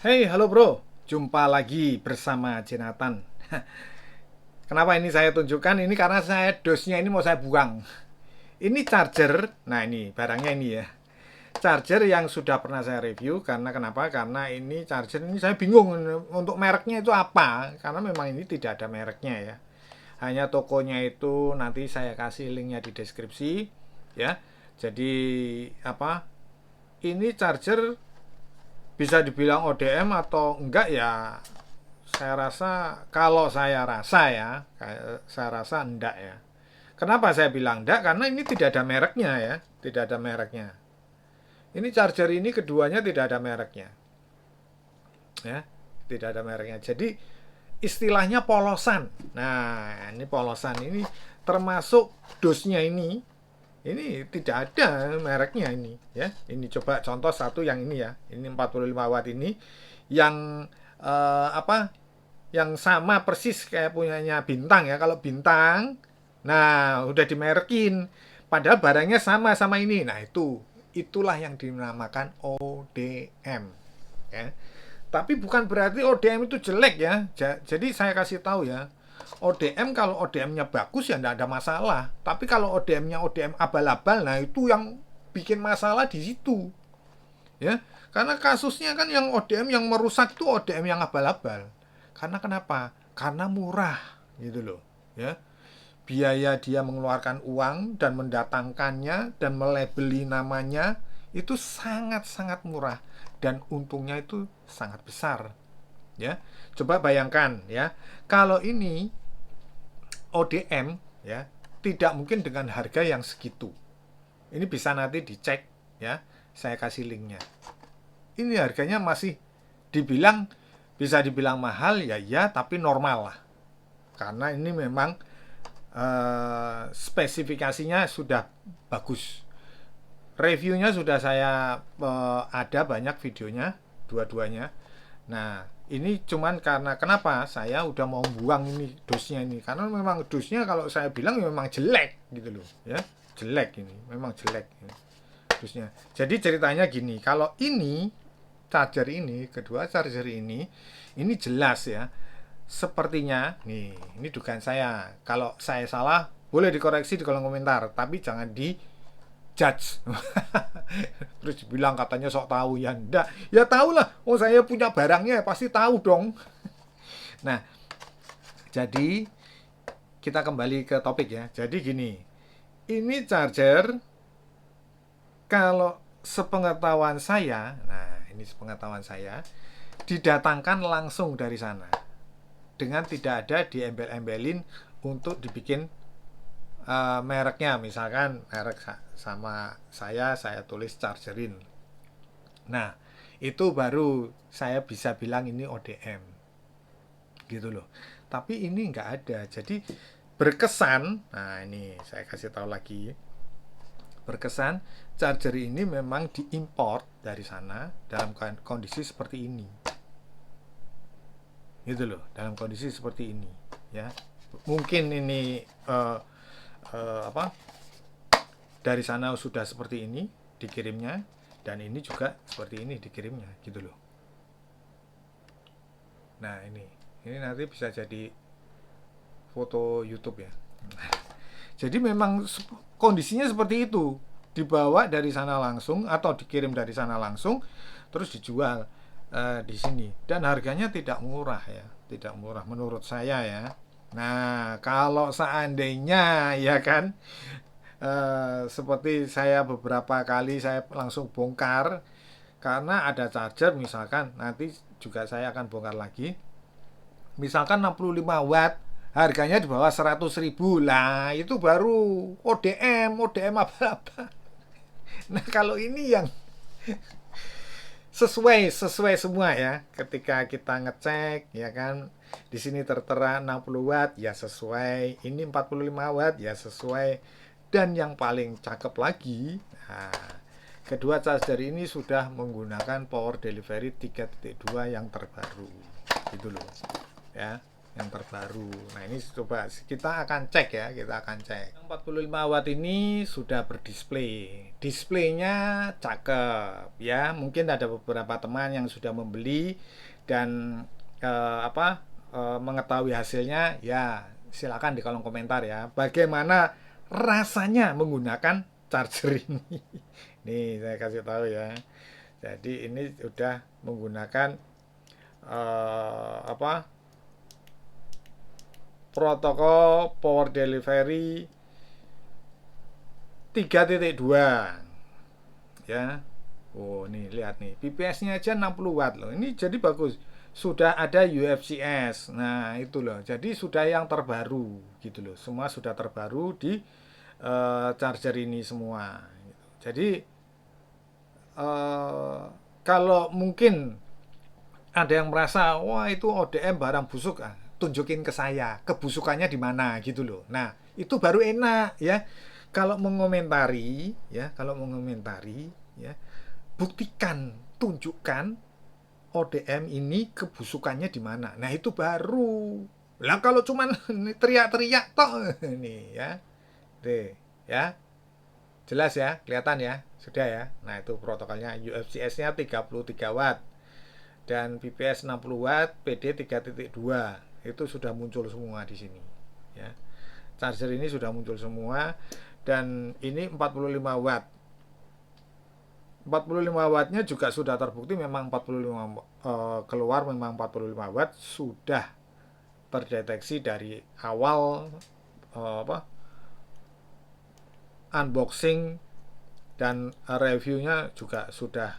Hey, halo bro. Jumpa lagi bersama Jonathan. Kenapa ini saya tunjukkan? Ini karena dosnya ini mau saya buang. Ini charger. Nah, ini barangnya ini ya. Charger yang sudah pernah saya review karena kenapa? Karena ini charger ini saya bingung untuk mereknya itu apa. Karena memang ini tidak ada mereknya ya. Hanya tokonya itu nanti saya kasih linknya di deskripsi ya. Jadi apa? Ini charger bisa dibilang ODM atau enggak ya, saya rasa, kalau saya rasa ya, saya rasa enggak ya. Kenapa saya bilang enggak? Karena ini tidak ada mereknya ya, tidak ada mereknya. Ini charger ini keduanya tidak ada mereknya, ya, tidak ada mereknya. Jadi istilahnya polosan. Nah, ini polosan ini termasuk dosnya ini tidak ada mereknya ini ya. Ini coba contoh satu yang ini ya. Ini 45 watt ini yang apa? Yang sama persis kayak punyanya Bintang ya. Kalau Bintang, nah udah dimerekin. Padahal barangnya sama ini. Nah itulah yang dinamakan ODM ya. Tapi bukan berarti ODM itu jelek ya. Jadi saya kasih tahu ya. ODM kalau ODM-nya bagus ya tidak ada masalah. Tapi kalau ODM-nya ODM abal-abal, nah itu yang bikin masalah di situ. Ya, karena kasusnya kan yang ODM yang merusak itu ODM yang abal-abal. Karena kenapa? Karena murah gitu loh. Ya, biaya dia mengeluarkan uang dan mendatangkannya dan melabeli namanya itu sangat-sangat murah dan untungnya itu sangat besar ya. Coba bayangkan ya, kalau ini ODM ya, tidak mungkin dengan harga yang segitu. Ini bisa nanti dicek ya, saya kasih linknya. Ini harganya masih dibilang, bisa dibilang mahal ya, ya, tapi normal lah, karena ini memang spesifikasinya sudah bagus. Reviewnya sudah saya ada banyak videonya, dua-duanya. Nah, ini cuman karena kenapa saya udah mau buang ini dosnya ini, karena memang dosnya kalau saya bilang memang jelek gitu loh ya, jelek ini, memang jelek ini dosnya. Jadi ceritanya gini, kalau ini charger ini, kedua charger ini jelas ya, sepertinya nih, ini dugaan saya. Kalau saya salah boleh dikoreksi di kolom komentar, tapi jangan di judge. Terus bilang katanya sok tahu, ya ndak, ya tahu lah, oh saya punya barangnya pasti tahu dong. Nah, jadi kita kembali ke topik ya. Jadi gini, ini charger kalau sepengetahuan saya, nah ini sepengetahuan saya, didatangkan langsung dari sana dengan tidak ada diembel-embelin untuk dibikin mereknya. Misalkan merek sama saya tulis chargerin. Nah, itu baru saya bisa bilang ini ODM gitu loh. Tapi ini nggak ada. Jadi berkesan, nah ini saya kasih tahu lagi, berkesan charger ini memang diimport dari sana dalam kondisi seperti ini gitu loh, dalam kondisi seperti ini ya. Mungkin ini apa, dari sana sudah seperti ini dikirimnya, dan ini juga seperti ini dikirimnya gitu loh. Nah ini nanti bisa jadi foto YouTube ya. Jadi memang kondisinya seperti itu, dibawa dari sana langsung atau dikirim dari sana langsung terus dijual di sini, dan harganya tidak murah ya, tidak murah menurut saya ya. Nah, kalau seandainya ya kan, seperti saya beberapa kali saya langsung bongkar karena ada charger, misalkan nanti juga saya akan bongkar lagi, misalkan 65 watt harganya di bawah 100.000 lah, itu baru ODM apa-apa. Nah, kalau ini yang sesuai semua ya, ketika kita ngecek ya kan, di sini tertera 60 watt ya sesuai, ini 45 watt ya sesuai, dan yang paling cakep lagi, nah, kedua charger ini sudah menggunakan power delivery 3.2 yang terbaru gitu loh ya. yang terbaru. Nah, ini coba kita akan cek ya, kita akan cek. 45 watt ini sudah berdisplay. Displaynya cakep ya. Mungkin ada beberapa teman yang sudah membeli dan mengetahui hasilnya ya, silakan di kolom komentar ya. Bagaimana rasanya menggunakan charger ini? Nih, saya kasih tahu ya. Jadi ini sudah menggunakan protokol power delivery 3.2 ya. Oh, nih lihat nih, PPS-nya aja 60 watt loh. Ini jadi bagus. Sudah ada UFCS. Nah, itu loh. Jadi sudah yang terbaru gitu loh. Semua sudah terbaru di charger ini semua. Jadi kalau mungkin ada yang merasa wah itu ODM barang busuk, tunjukin ke saya kebusukannya di mana gitu loh. Nah, itu baru enak ya. Kalau mengomentari ya, buktikan, tunjukkan ODM ini kebusukannya di mana. Nah, itu baru. Lah kalau cuman teriak-teriak toh ini ya. Deh, ya. Jelas ya, kelihatan ya. Sudah ya. Nah, itu protokolnya UFCS-nya 33 watt dan PPS 60 watt, PD 3.2. Itu sudah muncul semua di sini ya. Charger ini sudah muncul semua dan ini 45 watt. 45 wattnya juga sudah terbukti memang 45 keluar memang 45 watt sudah terdeteksi dari awal unboxing dan reviewnya juga sudah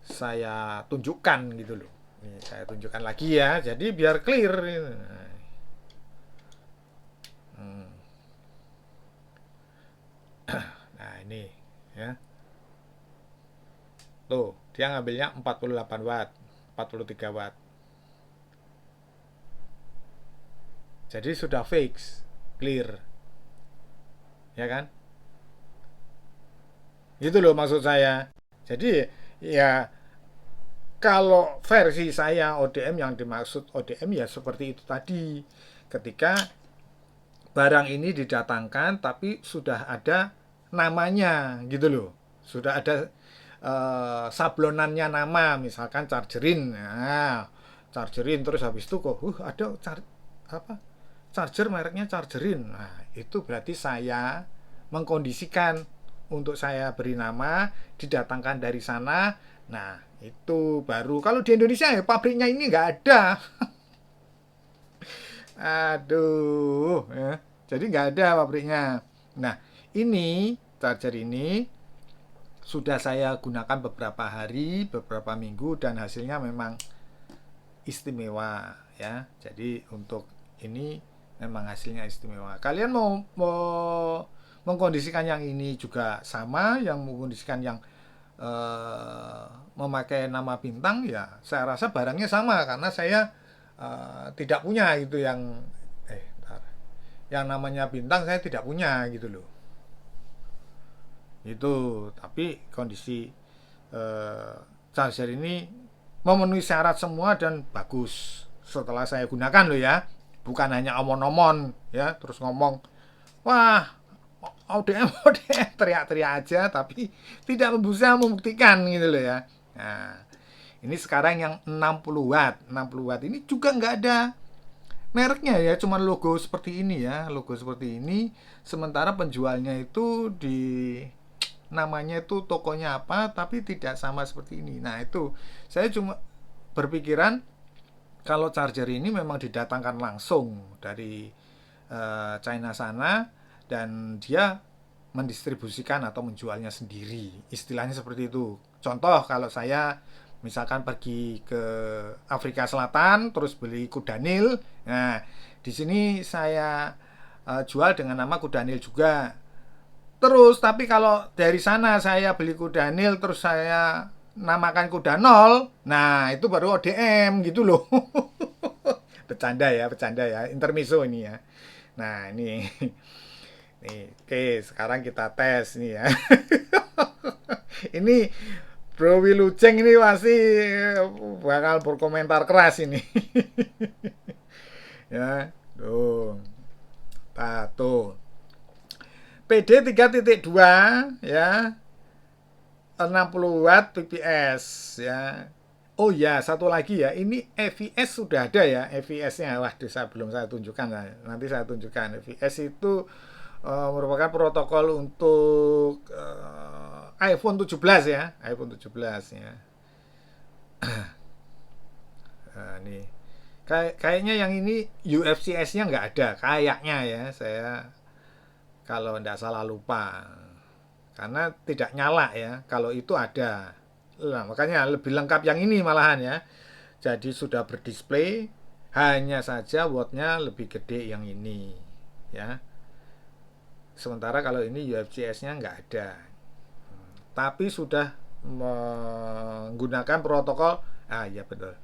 saya tunjukkan gitu loh. Ini saya tunjukkan lagi ya, jadi biar clear. Nah, ini ya. Tuh, dia ngambilnya 48 watt, 43 watt. Jadi sudah fix, clear. Ya kan? Gitu loh maksud saya. Jadi ya kalau versi saya ODM yang dimaksud ODM ya seperti itu tadi. Ketika barang ini didatangkan tapi sudah ada namanya gitu loh. Sudah ada sablonannya nama, misalkan chargerin. Nah, chargerin terus habis itu kok ada charger mereknya chargerin. Nah, itu berarti saya mengkondisikan untuk saya beri nama, didatangkan dari sana. Nah, itu baru. Kalau di Indonesia ya pabriknya ini nggak ada. Aduh ya. Jadi nggak ada pabriknya. Nah, ini charger ini sudah saya gunakan beberapa hari, beberapa minggu dan hasilnya memang istimewa ya. Jadi untuk ini memang hasilnya istimewa. Kalian mau mengkondisikan yang ini juga sama, yang mengkondisikan yang memakai nama bintang ya, saya rasa barangnya sama karena saya tidak punya itu yang namanya bintang, saya tidak punya gitu loh. Itu tapi kondisi charger ini memenuhi syarat semua dan bagus setelah saya gunakan loh ya, bukan hanya omon-omon ya terus ngomong wah ODM teriak-teriak aja tapi tidak bisa membuktikan gitu loh ya. Nah, ini sekarang yang 60 watt ini juga nggak ada mereknya ya, cuma logo seperti ini ya, logo seperti ini. Sementara penjualnya itu di namanya itu tokonya apa tapi tidak sama seperti ini. Nah, itu saya cuma berpikiran kalau charger ini memang didatangkan langsung dari China sana dan dia mendistribusikan atau menjualnya sendiri, istilahnya seperti itu. Contoh kalau saya misalkan pergi ke Afrika Selatan terus beli kudanil, nah di sini saya jual dengan nama kudanil juga. Terus tapi kalau dari sana saya beli kudanil terus saya namakan kudanol, nah itu baru ODM gitu loh. Bercanda ya, intermezzo ini ya. Nah, ini nih, oke, sekarang kita tes nih ya. Ini Bro Wilujeng ini pasti bakal berkomentar keras ini. Ya, tuh. Tuh. PD 3.2 ya, 60 watt PPS ya. Oh ya, satu lagi ya. Ini EVS sudah ada ya, EVS-nya. Wah, belum saya tunjukkan. Nanti saya tunjukkan. EVS itu merupakan protokol untuk iPhone 17 ya, iPhone 17 ya. Nah, nih. Kayaknya yang ini UFCS-nya nggak ada, kayaknya ya. Saya kalau nggak salah lupa. Karena tidak nyala ya. Kalau itu ada. Nah, makanya lebih lengkap yang ini malahan ya. Jadi sudah berdisplay, hanya saja wattnya lebih gede yang ini ya. Sementara kalau ini UFCS-nya nggak ada. Tapi sudah menggunakan protokol, iya betul,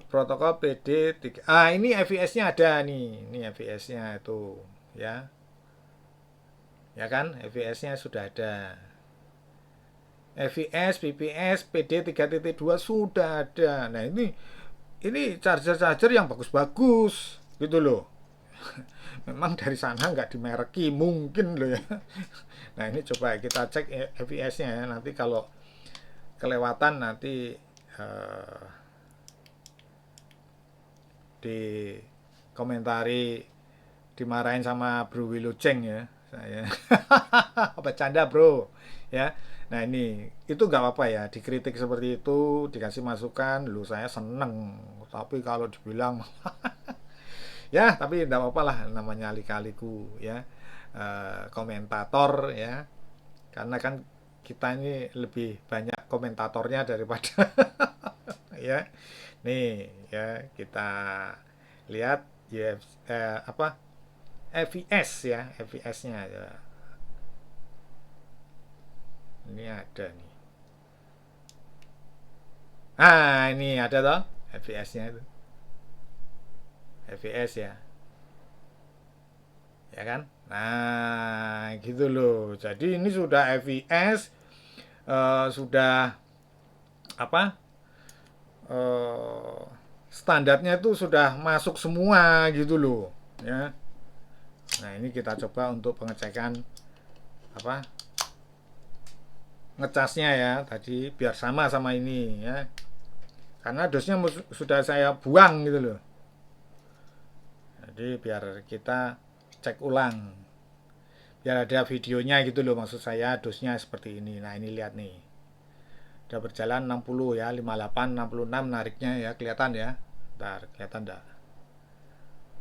protokol PD3. Ini EVS-nya ada nih, ini EVS-nya itu ya, ya kan, EVS-nya sudah ada. EVS, PPS, PD 3.2 sudah ada. Nah, ini charger-charger yang bagus-bagus gitu loh. Memang dari sana nggak dimereki mungkin loh ya. Nah, ini coba kita cek EVS-nya ya. Nanti kalau kelewatan nanti di komentari dimarahin sama Bro Wilujeng ya saya. Bercanda bro ya. Nah, ini itu nggak apa-apa ya, dikritik seperti itu, dikasih masukan lu, saya seneng. Tapi kalau dibilang ya, tapi nggak apa-apa lah, namanya lika-liku ya, komentator ya, karena kan kita ini lebih banyak komentatornya daripada ya. Nih ya, kita lihat ya, apa, EVS ya, EVS-nya ya. Ini ada nih. Ini ada toh EVS-nya itu. EVS ya. Ya kan? Nah, gitu loh. Jadi ini sudah EVS, sudah apa? eh, Standarnya itu sudah masuk semua gitu loh, ya. Nah, ini kita coba untuk pengecekan apa? Ngecasnya ya tadi biar sama sama ini ya. Karena dosnya sudah saya buang gitu loh. Jadi biar kita cek ulang. Biar ada videonya gitu loh, maksud saya dosnya seperti ini. Nah, ini lihat nih. Udah berjalan 60 ya, 58, 66 nariknya ya, kelihatan ya. Ntar, kelihatan enggak?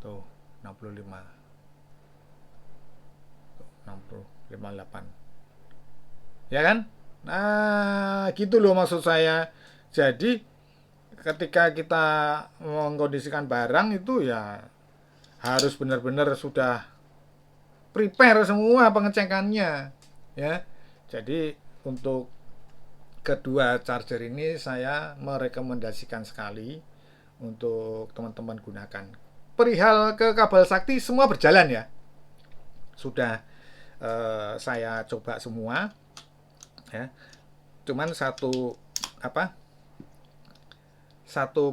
Tuh, 65. Tuh, 60, 58. Ya kan? Nah, gitu loh maksud saya. Jadi, ketika kita mengkondisikan barang itu ya harus benar-benar sudah prepare semua pengecekannya ya. Jadi untuk kedua charger ini saya merekomendasikan sekali untuk teman-teman gunakan. Perihal ke kabel sakti semua berjalan ya. Sudah saya coba semua ya. Cuman satu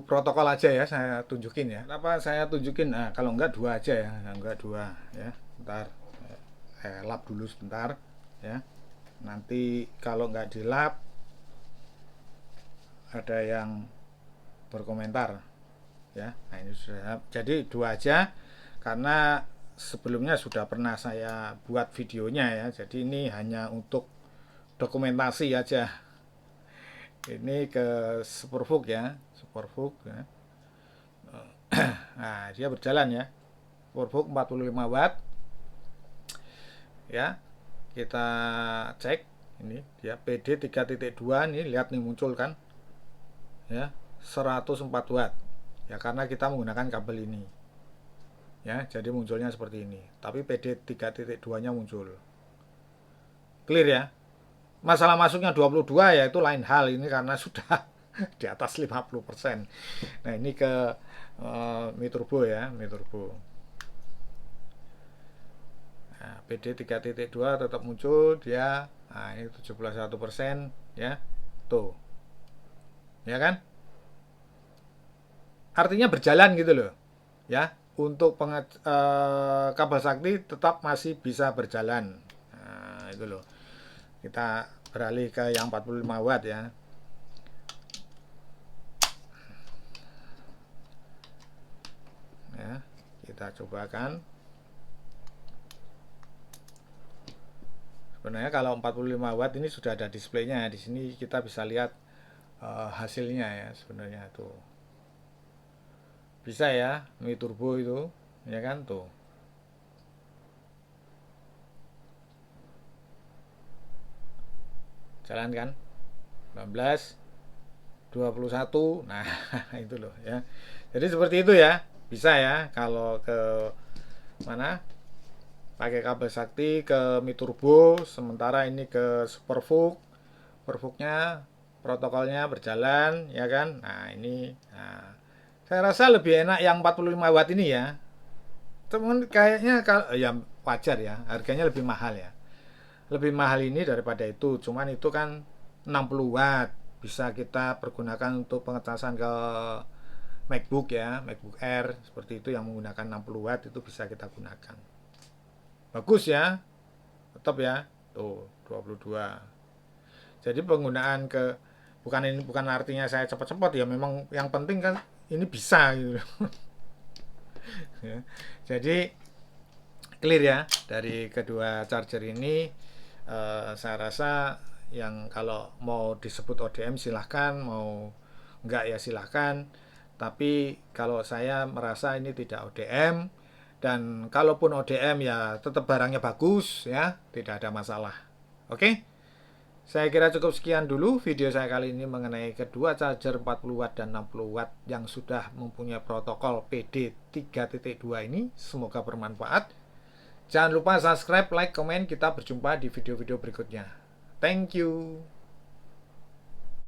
protokol aja ya saya tunjukin ya. Kenapa saya tunjukin? Nah, kalau enggak dua aja ya, enggak dua ya. Bentar, lap dulu sebentar ya. Nanti kalau enggak di lap ada yang berkomentar ya. Nah, ini sudah. Jadi dua aja karena sebelumnya sudah pernah saya buat videonya ya. Jadi ini hanya untuk dokumentasi aja. Ini ke Superfook ya, Superfook ya. Nah, dia berjalan ya. Superfook 45 watt ya. Kita cek ini dia PD 3.2 nih, lihat nih muncul kan ya, 104 watt ya, karena kita menggunakan kabel ini ya, jadi munculnya seperti ini. Tapi PD 3.2 nya muncul clear ya. Masalah masuknya 22 ya itu lain hal, ini karena sudah di atas 50%. Nah, ini ke Mi Turbo ya, Mi Turbo. Nah, PD 3.2 tetap muncul dia. Nah, ini 71% ya. Tuh. Ya kan? Artinya berjalan gitu loh. Ya. untuk kabel sakti tetap masih bisa berjalan. Nah, itu loh. Kita beralih ke yang 45 watt ya. Ya, kita cobakan. Sebenarnya kalau 45 watt ini sudah ada displaynya. Di sini kita bisa lihat hasilnya ya sebenarnya tuh. Bisa ya, Mi Turbo itu, ya kan tuh. Jalan kan? 19, 21. Nah, itu loh ya. Jadi seperti itu ya. Bisa ya kalau ke mana? Pakai kabel sakti ke Mi Turbo, sementara ini ke Supervooc. Supervooc-nya protokolnya berjalan ya kan. Nah, ini saya rasa lebih enak yang 45 watt ini ya. Temen kayaknya kalau ya wajar ya, harganya lebih mahal ya. Lebih mahal ini daripada itu. Cuman itu kan 60 watt. Bisa kita pergunakan untuk pengecasan ke MacBook ya, MacBook Air seperti itu yang menggunakan 60 watt itu bisa kita gunakan. Bagus ya. Tetap ya. Tuh, 22. Jadi penggunaan ke bukan artinya saya cepat-cepat ya, memang yang penting kan ini bisa gitu. Ya. Jadi clear ya dari kedua charger ini. Saya rasa yang kalau mau disebut ODM silahkan, mau enggak ya silahkan, tapi kalau saya merasa ini tidak ODM, dan kalaupun ODM ya tetap barangnya bagus ya, tidak ada masalah. Oke, saya kira cukup sekian dulu video saya kali ini mengenai kedua charger 40 watt dan 60 watt yang sudah mempunyai protokol PD 3.2 ini. Semoga bermanfaat. Jangan lupa subscribe, like, komen. Kita berjumpa di video-video berikutnya. Thank you.